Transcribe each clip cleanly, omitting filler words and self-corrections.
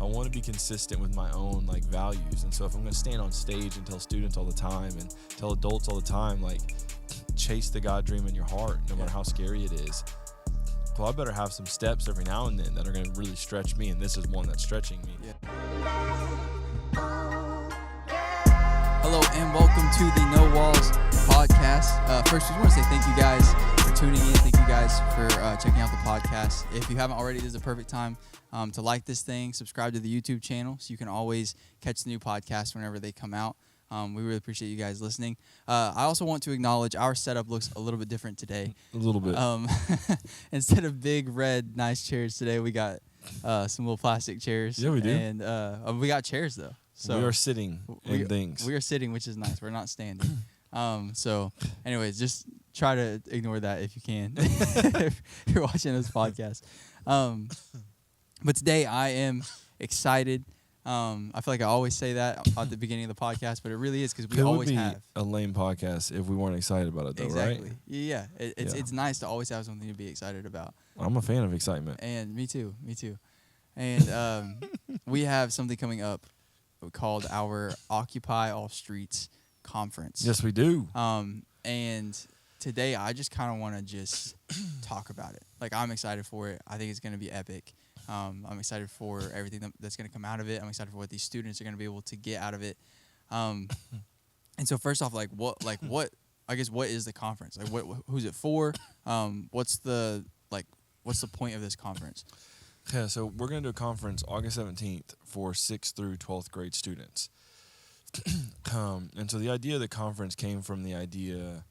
I want to be consistent with my own like values. And so if I'm going to stand on stage and tell students all the time and tell adults all the time, like, chase the God dream in your heart, no matter how scary it is. Well, I better have some steps every now and then that are going to really stretch me, and this is one that's stretching me. Hello and welcome to the No Walls podcast. First, I just want to say thank you guys for tuning in. Thank you guys for checking out the podcast. If you haven't already, this is a perfect time to like this thing, subscribe to the YouTube channel so you can always catch the new podcasts whenever they come out. We really appreciate you guys listening. I also want to acknowledge our setup looks a little bit different today. A little bit. Instead of big, red, nice chairs today, we got some little plastic chairs. Yeah, we do. And we got chairs, though. So we are sitting in things. We are sitting, which is nice. We're not standing. So, anyways, just try to ignore that if you can, if you're watching this podcast. But today I am excited. I feel like I always say that at the beginning of the podcast, but it really is because we always have a lame podcast if we weren't excited about it, though, exactly. Right? Yeah, it's nice to always have something to be excited about. I'm a fan of excitement. And me too. And we have something coming up called our Occupy All Streets conference. Yes, we do. And today I just kind of want to just talk about it. Like, I'm excited for it. I think it's going to be epic. I'm excited for everything that's going to come out of it. I'm excited for what these students are going to be able to get out of it. And so first off, what is the conference? Like, who's it for? What's the point of this conference? Yeah, so we're going to do a conference August 17th for 6th through 12th grade students. And so the idea of the conference came from the idea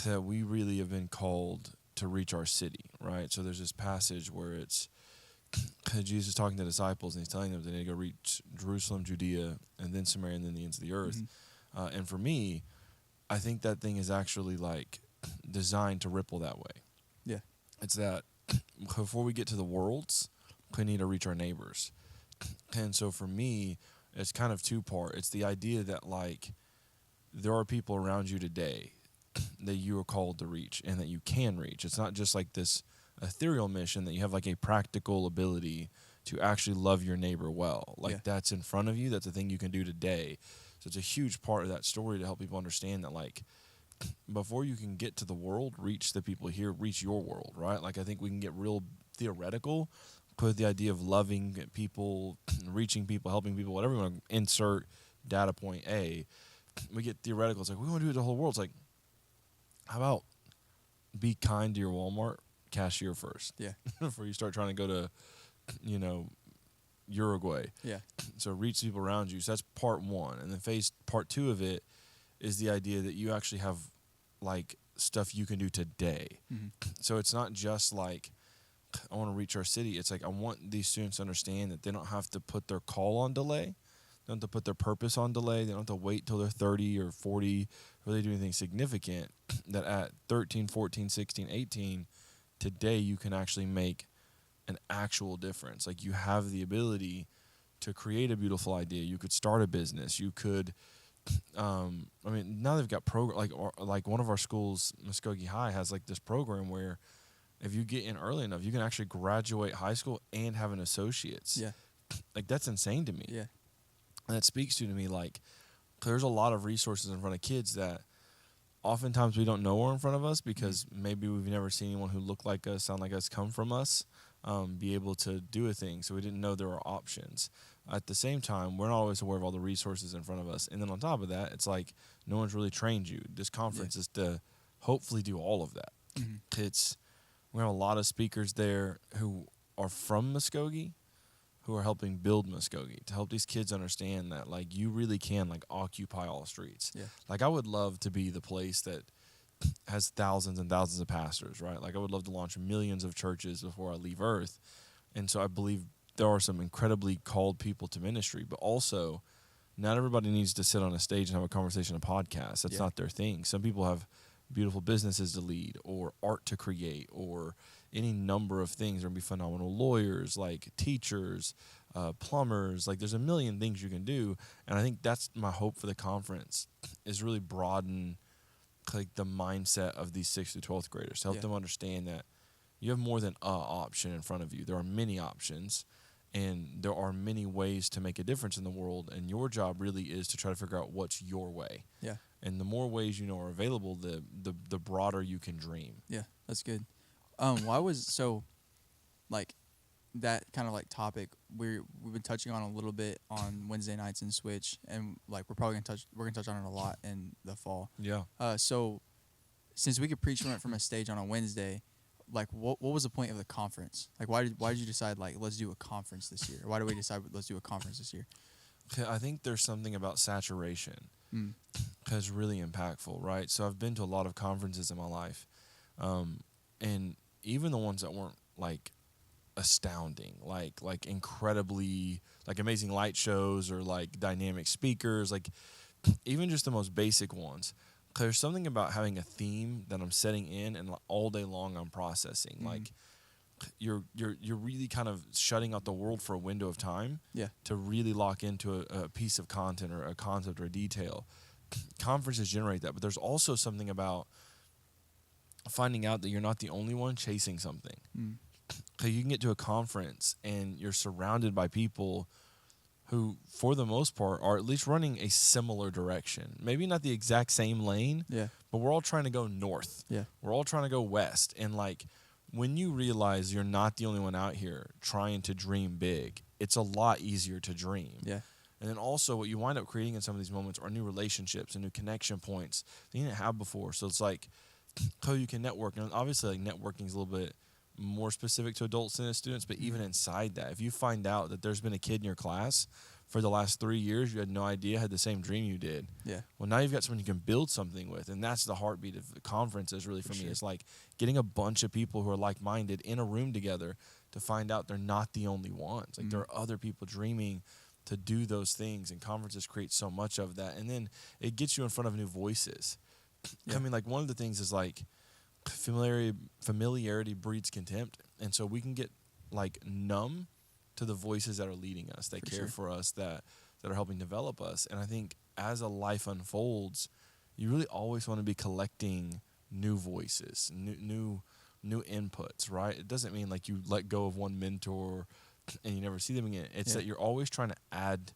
that we really have been called to reach our city, right? So there's this passage where it's Jesus talking to the disciples, and he's telling them they need to go reach Jerusalem, Judea, and then Samaria, and then the ends of the earth. Mm-hmm. And for me, I think that thing is actually like designed to ripple that way. Yeah. It's that before we get to the worlds, we need to reach our neighbors. And so for me, it's kind of two-part. It's the idea that, like, there are people around you today that you are called to reach and that you can reach. It's not just like this ethereal mission that you have like a practical ability to actually love your neighbor well. Like, that's in front of you. That's a thing you can do today. So it's a huge part of that story to help people understand that, like, before you can get to the world, reach the people here, reach your world, right? Like, I think we can get real theoretical with the idea of loving people, reaching people, helping people, whatever you want to insert data point A. We get theoretical. It's like, we want to do it to the whole world. It's like, how about be kind to your Walmart cashier first? Yeah. Before you start trying to go to, Uruguay. Yeah. So reach people around you. So that's part one. And then part two of it is the idea that you actually have, like, stuff you can do today. Mm-hmm. So it's not just like, I want to reach our city. It's like, I want these students to understand that they don't have to put their call on delay. They don't have to put their purpose on delay. They don't have to wait till they're 30 or 40 or they do anything significant. That at 13, 14, 16, 18, today you can actually make an actual difference. Like, you have the ability to create a beautiful idea. You could start a business. You could, now they've got like one of our schools, Muskogee High, has like this program where if you get in early enough, you can actually graduate high school and have an associate's. Yeah. Like, that's insane to me. Yeah. And that speaks to me, like, there's a lot of resources in front of kids that oftentimes we don't know are in front of us because maybe we've never seen anyone who looked like us, sound like us, come from us, be able to do a thing. So we didn't know there were options. At the same time, we're not always aware of all the resources in front of us. And then on top of that, it's like no one's really trained you. This conference is to hopefully do all of that. Mm-hmm. We have a lot of speakers there who are from Muskogee, who are helping build Muskogee, to help these kids understand that, like, you really can, like, occupy all streets. Yeah. Like, I would love to be the place that has thousands and thousands of pastors, right? Like, I would love to launch millions of churches before I leave Earth. And so I believe there are some incredibly called people to ministry, but also not everybody needs to sit on a stage and have a conversation, a podcast. That's not their thing. Some people have beautiful businesses to lead or art to create or any number of things. There will be phenomenal lawyers, like teachers, plumbers. Like, there's a million things you can do. And I think that's my hope for the conference, is really broaden, like, the mindset of these 6th through 12th graders, to help them understand that you have more than an option in front of you. There are many options. And there are many ways to make a difference in the world, and your job really is to try to figure out what's your way. Yeah. And the more ways you know are available, the broader you can dream. Yeah, that's good. Like that kind of like topic we've been touching on a little bit on Wednesday nights in Switch, and like we're gonna touch on it a lot in the fall. Yeah. So since we could preach from a stage on a Wednesday, like what was the point of the conference? Like why did you decide like let's do a conference this year? Why did we decide let's do a conference this year? I think there's something about saturation that's really impactful, right? So I've been to a lot of conferences in my life, and even the ones that weren't like astounding, like incredibly like amazing light shows or like dynamic speakers, like even just the most basic ones. There's something about having a theme that I'm setting in, and all day long I'm processing. Like you're really kind of shutting out the world for a window of time. Yeah. To really lock into a piece of content or a concept or a detail. Conferences generate that, but there's also something about finding out that you're not the only one chasing something. So you can get to a conference and you're surrounded by people who, for the most part, are at least running a similar direction. Maybe not the exact same lane, but we're all trying to go north. Yeah. We're all trying to go west. And, like, when you realize you're not the only one out here trying to dream big, it's a lot easier to dream. Yeah. And then also what you wind up creating in some of these moments are new relationships and new connection points that you didn't have before. So it's like how you can network. And obviously, like, networking is a little bit more specific to adults than students, but even inside that, if you find out that there's been a kid in your class for the last 3 years you had no idea had the same dream you did, well, now you've got someone you can build something with. And that's the heartbeat of the conferences really for me. It's like getting a bunch of people who are like-minded in a room together to find out they're not the only ones. Like there are other people dreaming to do those things, and conferences create so much of that. And then it gets you in front of new voices. I mean, like, one of the things is like familiarity breeds contempt, and so we can get like numb to the voices that are leading us, that care for us, that are helping develop us. And I think as a life unfolds, you really always want to be collecting new voices, new inputs, right? It doesn't mean like you let go of one mentor and you never see them again. It's that you're always trying to add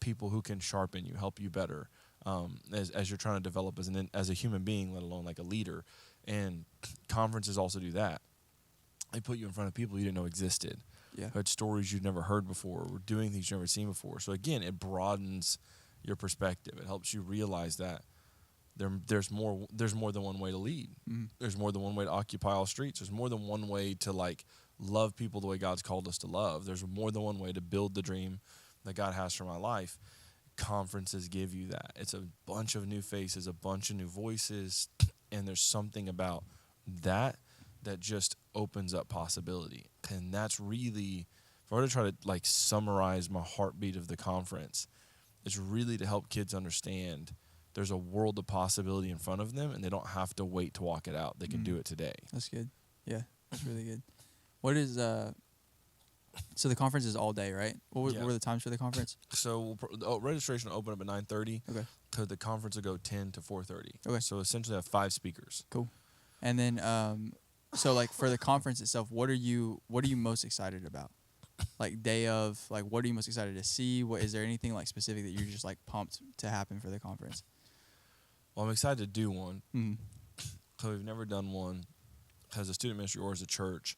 people who can sharpen you, help you better, as you're trying to develop as a human being, let alone like a leader. And conferences also do that. They put you in front of people you didn't know existed. Yeah. Heard stories you'd never heard before, or doing things you've never seen before. So again, it broadens your perspective. It helps you realize that there's more than one way to lead. There's more than one way to occupy all streets. There's more than one way to like love people the way God's called us to love. There's more than one way to build the dream that God has for my life. Conferences give you that. It's a bunch of new faces, a bunch of new voices, and there's something about that just opens up possibility. And that's really, if I were to try to like summarize my heartbeat of the conference, it's really to help kids understand there's a world of possibility in front of them, and they don't have to wait to walk it out. They can do it today. That's good. Yeah, that's really good. What is so the conference is all day, right? What were the times for the conference? So registration will open up at 9:30. Okay. Because the conference will go 10 to 4:30. Okay. So essentially I have 5 speakers. Cool. And then so like for the conference itself, what are you most excited about? Like day of, like what are you most excited to see? Is there anything like specific that you're just like pumped to happen for the conference? Well, I'm excited to do one. So we've never done one as a student ministry or as a church.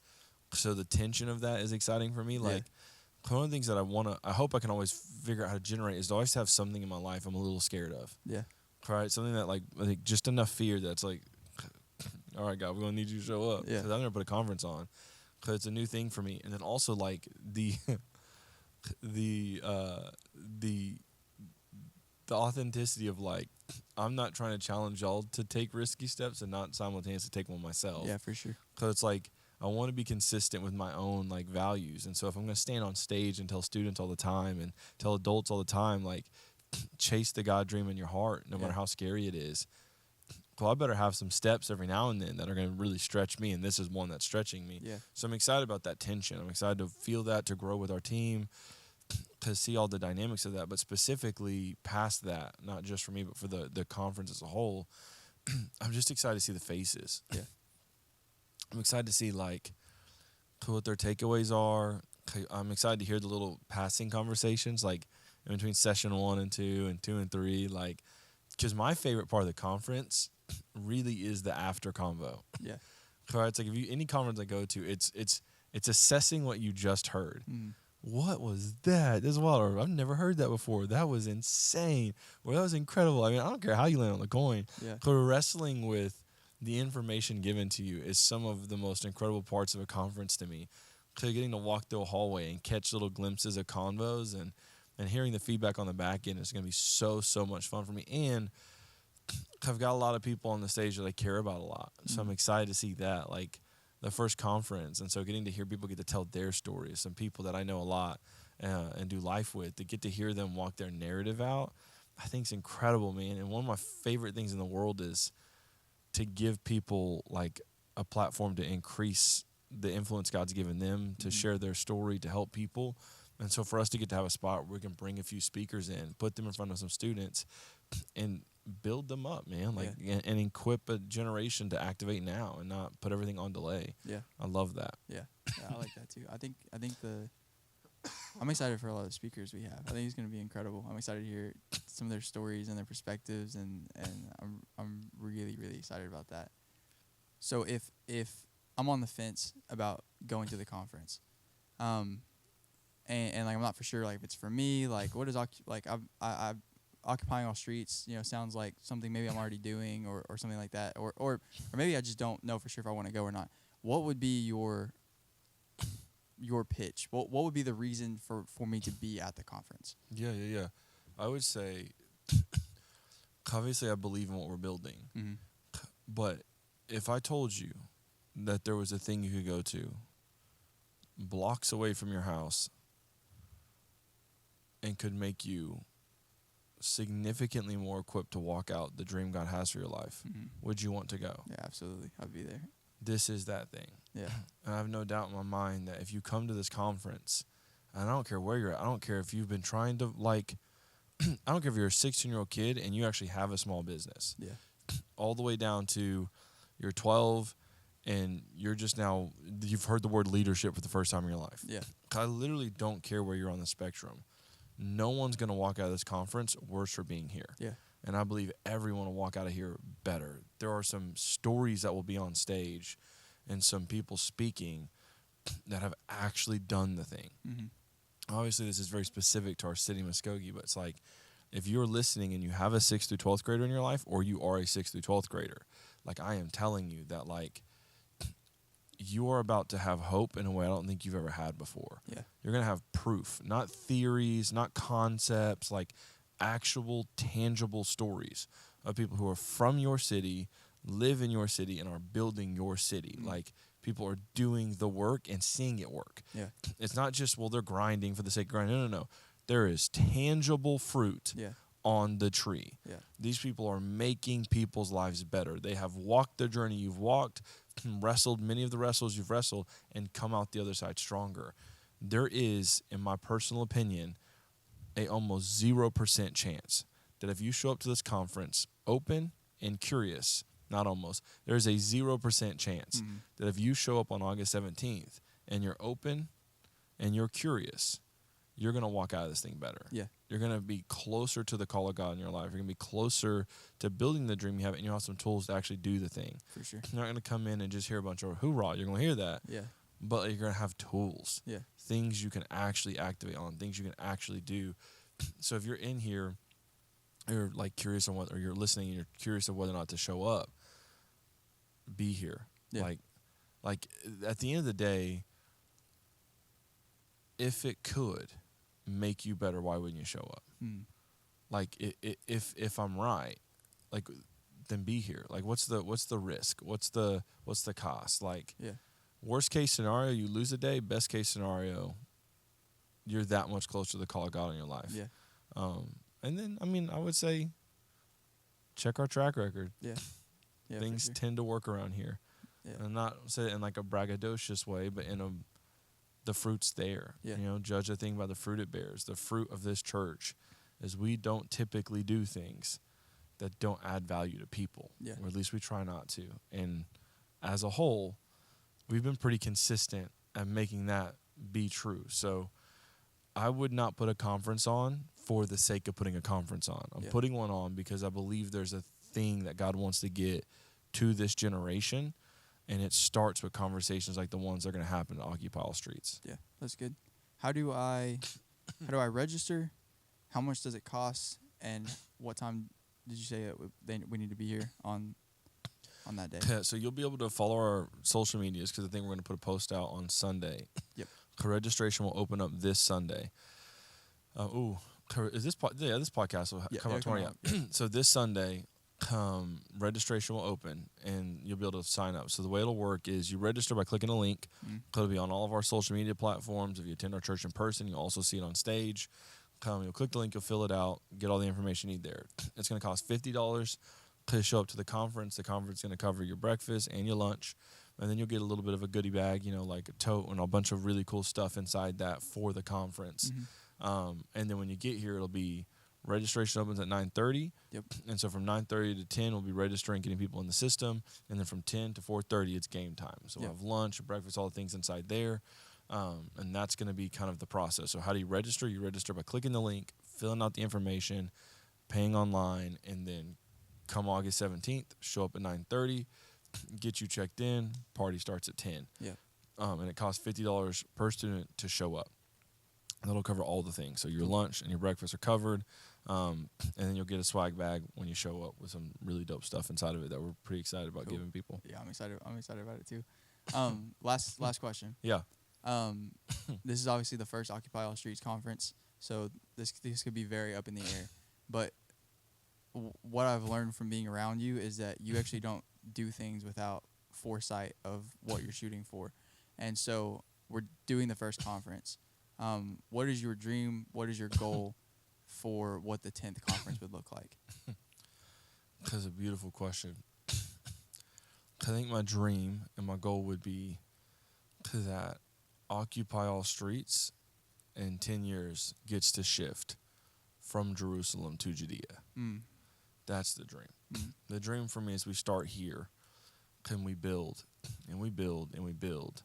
So the tension of that is exciting for me. Like one of the things that I hope I can always figure out how to generate is to always have something in my life I'm a little scared of. Yeah. Right? Something that like, I think just enough fear that's like, all right, God, we're going to need you to show up. Yeah. Because I'm going to put a conference on. Because it's a new thing for me. And then also like the authenticity of like, I'm not trying to challenge y'all to take risky steps and not simultaneously take one myself. Yeah, for sure. Because it's like, I want to be consistent with my own like values. And so if I'm going to stand on stage and tell students all the time and tell adults all the time, like, chase the God dream in your heart, no matter how scary it is. Well, I better have some steps every now and then that are going to really stretch me, and this is one that's stretching me. Yeah. So I'm excited about that tension. I'm excited to feel that, to grow with our team, to see all the dynamics of that, but specifically past that, not just for me, but for the conference as a whole, I'm just excited to see the faces. Yeah. I'm excited to see, like, what their takeaways are, I'm excited to hear the little passing conversations, like in between session 1 and 2 and 2 and 3, like, because my favorite part of the conference really is the after convo. Yeah. Right? It's like if you any conference I go to, it's assessing what you just heard. What was that? This is wild. I've never heard that before. That was insane. Well, that was incredible. I mean, I don't care how you land on the coin. Yeah. Wrestling with the information given to you is some of the most incredible parts of a conference to me. Getting to walk through a hallway and catch little glimpses of convos and hearing the feedback on the back end is going to be so much fun for me. And I've got a lot of people on the stage that I care about a lot. So I'm excited to see that. Like, the first conference, and so getting to hear people get to tell their stories, some people that I know a lot and do life with, to get to hear them walk their narrative out, I think is incredible, man. And one of my favorite things in the world is to give people like a platform to increase the influence God's given them, to share their story, to help people. And so for us to get to have a spot where we can bring a few speakers in, put them in front of some students, and build them up, man, like, and equip a generation to activate now and not put everything on delay. Yeah. I love that. Yeah, I like that too. I think I'm excited for a lot of the speakers we have. I think it's going to be incredible. I'm excited to hear some of their stories and their perspectives, and I'm really excited about that. So if I'm on the fence about going to the conference, and like I'm not for sure like if it's for me, like what is I occupying all streets, sounds like something maybe I'm already doing or something like that, or maybe I just don't know for sure if I want to go or not. What would be your pitch? What would be the reason for me to be at the conference? Yeah. I would say, obviously I believe in what we're building, but if I told you that there was a thing you could go to blocks away from your house and could make you significantly more equipped to walk out the dream God has for your life, would you want to go? Yeah, absolutely. I'd be there. This is that thing. Yeah. And I have no doubt in my mind that if you come to this conference, and I don't care where you're at, I don't care if you've been trying to, like, I don't care if you're a 16-year-old kid and you actually have a small business. Yeah. All the way down to you're 12 and you're just now, you've heard the word leadership for the first time in your life. Yeah. I literally don't care where you're on the spectrum. No one's going to walk out of this conference worse for being here. Yeah. And I believe everyone will walk out of here better. There are some stories that will be on stage and some people speaking that have actually done the thing. Obviously, this is very specific to our city, Muskogee, but it's like if you're listening and you have a 6th through 12th grader in your life, or you are a 6th through 12th grader, like I am telling you that, like, you are about to have hope in a way I don't think you've ever had before. Yeah. You're going to have proof, not theories, not concepts, like actual tangible stories of people who are from your city, live in your city, and are building your city. Like, people are doing the work and seeing it work. Yeah. It's not just, well, they're grinding for the sake of grinding. No. There is tangible fruit on the tree. Yeah. These people are making people's lives better. They have walked the journey you've walked, wrestled many of the wrestles you've wrestled, and come out the other side stronger. There is, in my personal opinion, a almost 0% chance that if you show up to this conference open and curious, not almost, there's a 0% chance that if you show up on August 17th and you're open and you're curious, you're going to walk out of this thing better. Yeah. You're going to be closer to the call of God in your life. You're going to be closer to building the dream you have, and you'll have some tools to actually do the thing. For sure. You're not going to come in and just hear a bunch of hoorah. You're going to hear that. Yeah. But you're going to have tools. Yeah. Things you can actually activate on, things you can actually do. So if you're in here, you're like curious on what, or you're listening and you're curious of whether or not to show up, be here. Yeah. Like at the end of the day, if it could make you better, why wouldn't you show up? Like if I'm right, like then be here. Like what's the risk? What's the cost? Like worst case scenario, you lose a day. Best case scenario, you're that much closer to the call of God in your life. Yeah. And then I would say check our track record. Yeah. Yeah. Things tend to work around here. Yeah. And not say it in like a braggadocious way, but in the fruit's there. Yeah. Judge a thing by the fruit it bears. The fruit of this church is we don't typically do things that don't add value to people. Yeah. Or at least we try not to. And as a whole, we've been pretty consistent at making that be true. So I would not put a conference on for the sake of putting a conference on. I'm putting one on because I believe there's a thing that God wants to get to this generation, and it starts with conversations like the ones that are going to happen at Occupy All Streets. Yeah, that's good. How do I register? How much does it cost? And what time did you say that we need to be here on that day? So you'll be able to follow our social medias because I think we're going to put a post out on Sunday. Yep. Registration will open up this Sunday. This podcast will come out tomorrow. Yeah. So this Sunday, registration will open and you'll be able to sign up. So the way it'll work is you register by clicking a link. It'll be on all of our social media platforms. If you attend our church in person, you'll also see it on stage. You'll click the link, you'll fill it out, get all the information you need there. It's going to cost $50 to show up to the conference. The conference is going to cover your breakfast and your lunch. And then you'll get a little bit of a goodie bag, like a tote and a bunch of really cool stuff inside that for the conference. And then when you get here, it'll be registration opens at 9:30. Yep. And so from 9:30 to 10, we'll be registering, getting people in the system. And then from 10 to 4:30, it's game time. So we'll have lunch, breakfast, all the things inside there. And that's going to be kind of the process. So how do you register? You register by clicking the link, filling out the information, paying online, and then come August 17th, show up at 9:30, get you checked in. Party starts at 10. Yeah. And it costs $50 per student to show up. That'll cover all the things. So your lunch and your breakfast are covered. And then you'll get a swag bag when you show up with some really dope stuff inside of it that we're pretty excited about giving people. Yeah, I'm excited about it too. Last question. Yeah. This is obviously the first Occupy All Streets conference, so this could be very up in the air. But what I've learned from being around you is that you actually don't do things without foresight of what you're shooting for. And so we're doing the first conference. What is your dream? What is your goal for what the 10th conference would look like? That's a beautiful question. I think my dream and my goal would be that Occupy All Streets in 10 years gets to shift from Jerusalem to Judea. That's the dream. The dream for me is we start here, and we build, and we build, and we build,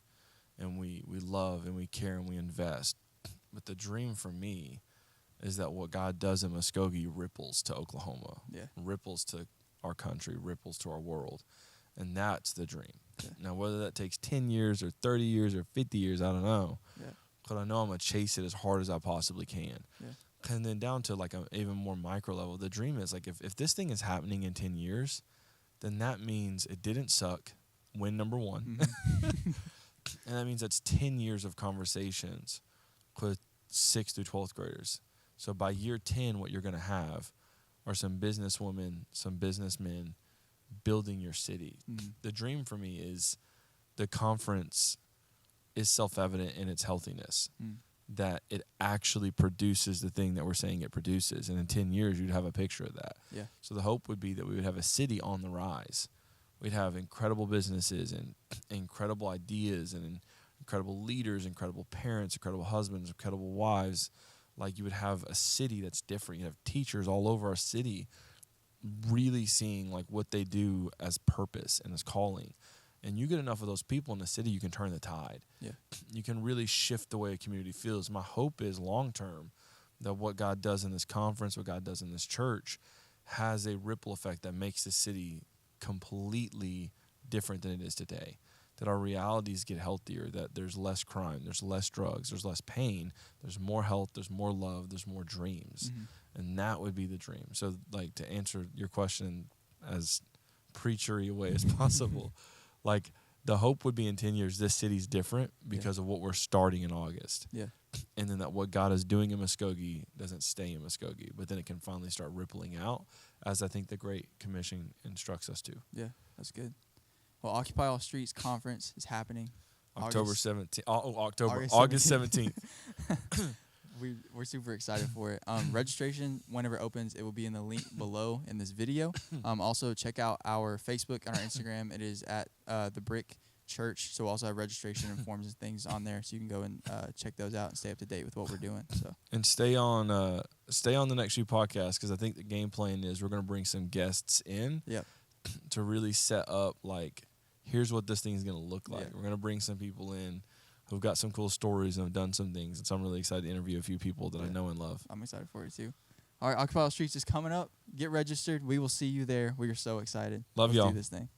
and we love, and we care, and we invest. But the dream for me is that what God does in Muskogee ripples to Oklahoma, ripples to our country, ripples to our world. And that's the dream. Yeah. Now, whether that takes 10 years or 30 years or 50 years, I don't know. Yeah. But I know I'm going to chase it as hard as I possibly can. Yeah. And then down to like an even more micro level, the dream is like if this thing is happening in 10 years, then that means it didn't suck, win number one. And that means that's 10 years of conversations with 6th through 12th graders. So by year 10, what you're going to have are some businesswomen, some businessmen building your city. The dream for me is the conference is self-evident in its healthiness, that it actually produces the thing that we're saying it produces. And in 10 years, you'd have a picture of that. Yeah. So the hope would be that we would have a city on the rise. We'd have incredible businesses and incredible ideas and incredible leaders, incredible parents, incredible husbands, incredible wives. Like you would have a city that's different. You have teachers all over our city really seeing like what they do as purpose and as calling. And you get enough of those people in the city, you can turn the tide. Yeah. You can really shift the way a community feels. My hope is long-term that what God does in this conference, what God does in this church, has a ripple effect that makes the city completely different than it is today. That our realities get healthier, that there's less crime, there's less drugs, there's less pain, there's more health, there's more love, there's more dreams. And that would be the dream. So, like, to answer your question as preachery a way as possible, like, the hope would be in 10 years, this city's different because of what we're starting in August. Yeah. And then that what God is doing in Muskogee doesn't stay in Muskogee, but then it can finally start rippling out, as I think the Great Commission instructs us to. Yeah, that's good. Well, Occupy All Streets conference is happening. August 17th. We're super excited for it. Registration, whenever it opens, it will be in the link below in this video. Also, check out our Facebook and our Instagram. It is at TheBrick.Church. So we'll also have registration and forms and things on there, so you can go and check those out and stay up to date with what we're doing. So and stay on the next few podcasts, because I think the game plan is we're going to bring some guests in to really set up like, here's what this thing is going to look like. We're going to bring some people in who've got some cool stories and have done some things. And so I'm really excited to interview a few people that I know and love. I'm excited for it too. All right, Occupy Streets is coming up. Get registered. We will see you there. We are so excited. Love Let's y'all. do this thing.